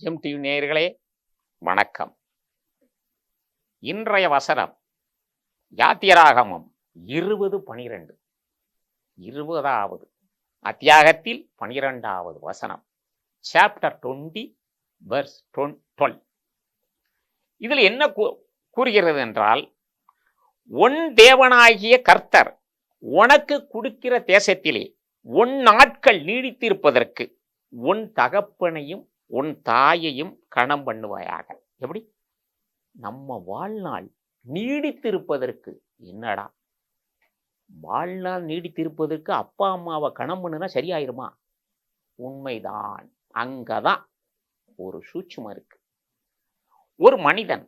MTV நேயர்களே வணக்கம். இன்றைய வசனம் யாத்திராகமம் 20:12, 20வது அத்தியாகத்தில் 12வது வசனம், சாப்டர் 20 வெர்ஸ் 12. இதில் என்ன கூறுகிறது என்றால், உன் தேவனாகிய கர்த்தர் உனக்கு கொடுக்கிற தேசத்திலே உன் நாட்கள் நீடித்திருப்பதற்கு உன் தகப்பனையும் உன் தாயையும் கணம் பண்ணுவாயாக. எப்படி? நம்ம வாழ்நாள் நீடித்திருப்பதற்கு, என்னடா வாழ்நாள் நீடித்திருப்பதற்கு அப்பா அம்மாவை கணம் பண்ணுனா சரியாயிருமா? உண்மைதான். அங்கதான் ஒரு சூட்சுமம் இருக்கு. ஒரு மனிதன்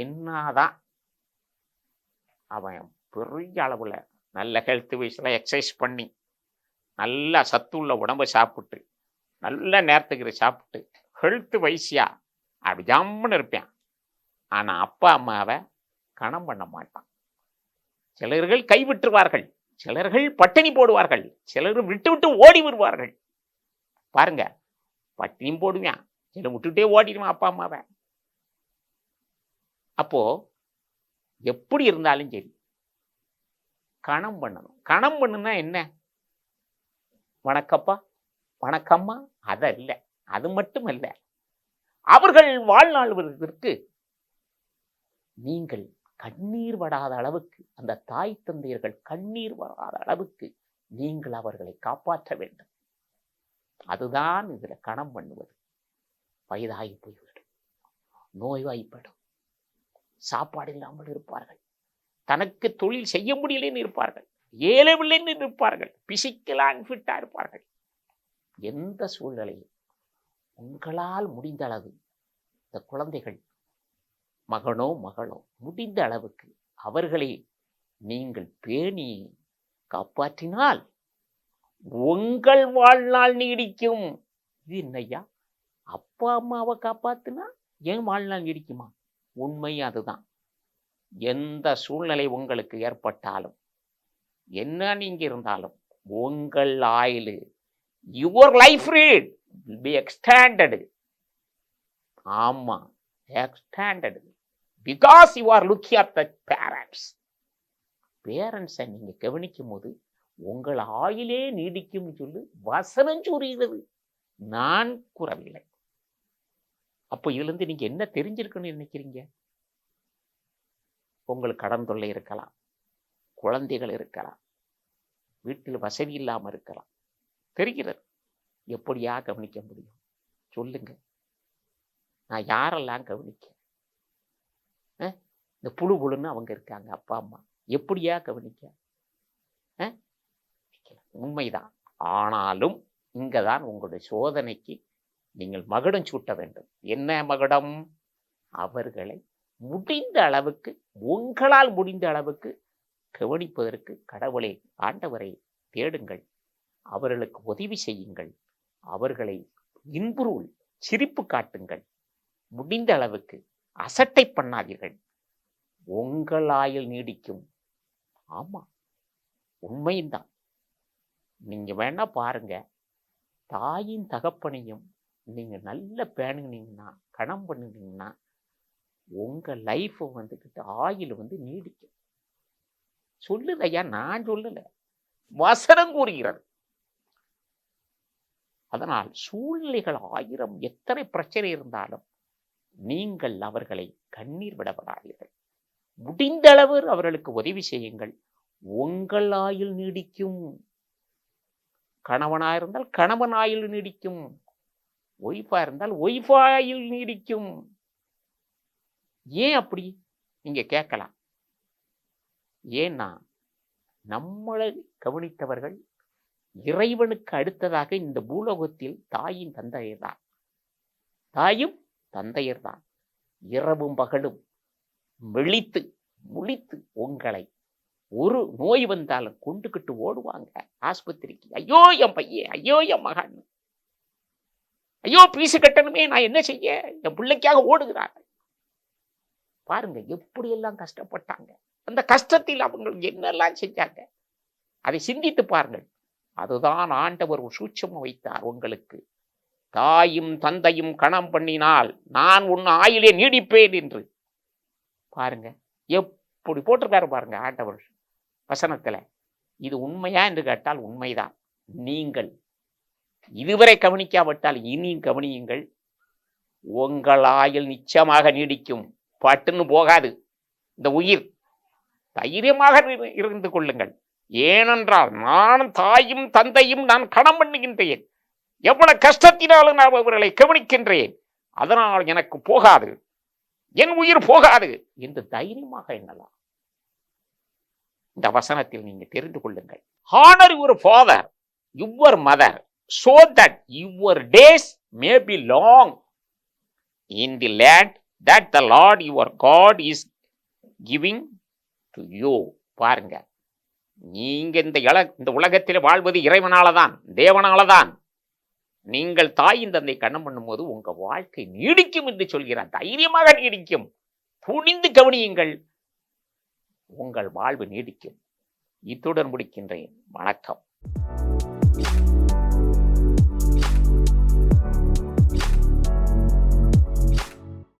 என்னதான் அவன் பெரிய அளவுல நல்ல ஹெல்த் வைஸ்ல எக்ஸசைஸ் பண்ணி நல்ல சத்துள்ள உடம்பை சாப்பிட்டு நல்ல நேரத்துக்கு சாப்பிட்டு ஹெல்த் வைஸியா அப்படி ஜம்முன்னு இருப்பான். ஆனா அப்பா அம்மாவை கணம் பண்ண மாட்டான். சிலர்கள் கைவிட்டுருவார்கள், சிலர்கள் பட்டினி போடுவார்கள், சிலர் விட்டு விட்டு ஓடி வருவார்கள். பாருங்க, பட்டினியும் போடுவான், சில விட்டுட்டே ஓடிடுவான் அப்பா அம்மாவை. அப்போ எப்படி இருந்தாலும் சரி கணம் பண்ணணும். கணம் பண்ணுனா என்ன? வணக்கப்பா வணக்கம்மா அதல்ல, அது மட்டும் அல்ல. அவர்கள் வாழ்நாள்வதற்கு நீங்கள் கண்ணீர் வடாத அளவுக்கு, அந்த தாய் தந்தையர்கள் கண்ணீர் வராத அளவுக்கு நீங்கள் அவர்களை காப்பாற்ற வேண்டும். அதுதான் இதுல கணம் பண்ணுவது. வயதாகி போய்விடும், நோய்வாய்ப்படும், சாப்பாடு இல்லாமல் இருப்பார்கள், தனக்கு தொழில் செய்ய முடியலன்னு இருப்பார்கள், ஏழவில்லைன்னு இருப்பார்கள், பிசிக்கலா அன்ஃபிட்டா இருப்பார்கள். எந்த சூழ்நிலையில் உங்களால் முடிந்த அளவு இந்த குழந்தைகள், மகனோ மகளோ, முடிந்த அளவுக்கு அவர்களை நீங்கள் பேணி காப்பாற்றினால் உங்கள் வாழ்நாள் நீடிக்கும். இது என்னையா, அப்பா அம்மாவை காப்பாத்தினா என் வாழ்நாள் நீடிக்குமா? உண்மை அதுதான். எந்த சூழ்நிலை உங்களுக்கு ஏற்பட்டாலும், என்ன நீங்க இருந்தாலும், உங்கள் ஆயுள், your life rate will be extended. ஆமா, extended because you are looking at the parents. பேரண்ட்ஸை நீங்க கவனிக்கும் போது உங்கள் ஆயுளே நீடிக்கும் சொல்லி வசனம் கூறுகிறது, நான் கூறவில்லை. அப்போ இதுல இருந்து நீங்க என்ன தெரிஞ்சிருக்குன்னு நினைக்கிறீங்க? உங்களுக்கு கடன் தொல்லை இருக்கலாம், குழந்தைகள் இருக்கலாம், வீட்டில் வசதி இல்லாமல் இருக்கலாம், தெரிகிறது. எப்படியா கவனிக்க முடியும் சொல்லுங்க? நான் யாரெல்லாம் கவனிக்க? இந்த புழு புழுன்னு அவங்க இருக்காங்க அப்பா அம்மா, எப்படியா கவனிக்க? உண்மைதான். ஆனாலும் இங்கதான் உங்களுடைய சோதனைக்கு நீங்கள் மகுடம் சூட்ட வேண்டும். என்ன மகுடம்? அவர்களை முடிந்த அளவுக்கு, உங்களால் முடிந்த அளவுக்கு கவனிப்பதற்கு கடவுளை, ஆண்டவரை தேடுங்கள், அவர்களுக்கு உதவி செய்யுங்கள், அவர்களை இன்புருள் சிரிப்பு காட்டுங்கள். முடிந்த அளவுக்கு அசட்டை பண்ணாதீர்கள், உங்கள் ஆயுள் நீடிக்கும். ஆமா, உண்மைதான். நீங்க வேணா பாருங்க, தாயின் தகப்பனையும் நீங்க நல்ல பேணுனீங்கன்னா, கணம் பண்ணுனீங்கன்னா, உங்க லைஃப் வந்துக்கிட்டு ஆயுள் நீடிக்கும். சொல்லுதையா, நான் சொல்லல, வசனம் கூறுகிறது. அதனால் சூழ்நிலைகள் 1000 எத்தனை பிரச்சனை இருந்தாலும் நீங்கள் அவர்களை கண்ணீர் விடப்படாதீர்கள். முடிந்த அளவு அவர்களுக்கு உதவி செய்யுங்கள், உங்கள் ஆயுள் நீடிக்கும். கணவனா இருந்தால் கணவன் ஆயுள் நீடிக்கும், ஒய்ஃபா இருந்தால் ஒய்ஃப் ஆயுள் நீடிக்கும். ஏன் அப்படி நீங்க கேட்கலாம். ஏன்னா நம்மளை கவனித்தவர்கள் இறைவனுக்கு அடுத்ததாக இந்த பூலோகத்தில் தாயின் தந்தையர் தான், தாயும் தந்தையர் தான். இரவும் பகலும் விழித்து முழித்து உங்களை ஒரு நோய் வந்தாலும் கொண்டுகிட்டு ஓடுவாங்க ஆஸ்பத்திரிக்கு. ஐயோ என் பையன், ஐயோ என் மகன், ஐயோ பீசு கட்டணுமே, நான் என்ன செய்ய, என் பிள்ளைக்காக ஓடுகிறாங்க. பாருங்க எப்படியெல்லாம் கஷ்டப்பட்டாங்க. அந்த கஷ்டத்தில் அவங்க என்னெல்லாம் செஞ்சாங்க, அதை சிந்தித்து பாருங்கள். அதுதான் ஆண்டவர் ஒரு சூட்சமம் வைத்தார் உங்களுக்கு. தாயும் தந்தையும் கணம் பண்ணினால் நான் உன் ஆயிலே நீடிப்பேன் என்று. பாருங்க எப்படி போட்டிருக்காரு பாருங்க ஆண்டவர் வசனத்துல. இது உண்மையா என்று கேட்டால் உண்மைதான். நீங்கள் இதுவரை கவனிக்காவிட்டால் இனியும் கவனியுங்கள். உங்கள் ஆயுள் நிச்சயமாக நீடிக்கும். பட்டுன்னு போகாது இந்த உயிர். தைரியமாக இருந்து கொள்ளுங்கள். ஏனென்றால் நான் தாயும் தந்தையும் நான் கணம் பண்ணுகின்றேன். எவ்வளவு கஷ்டத்தினாலும் நான் அவர்களை கவனிக்கின்றேன். அதனால் எனக்கு போகாது, என் உயிர் போகாது என்று தைரியமாக எண்ணலாம். இந்த வசனத்தில் நீங்க தெரிந்து கொள்ளுங்கள். Honor your father, your mother, so that your days may be long in the land that the Lord your God is giving to you. பாருங்க, நீங்க இந்த உலகத்தில் வாழ்வது இறைவனாலதான், தேவனாலதான். நீங்கள் தாயின் தந்தை கண்ணம் பண்ணும்போது உங்க வாழ்க்கை நீடிக்கும் என்று சொல்கிறார். தைரியமாக நீடிக்கும். துணிந்து கவனியுங்கள், உங்கள் வாழ்வு நீடிக்கும். இத்துடன் முடிக்கின்றேன். வணக்கம்.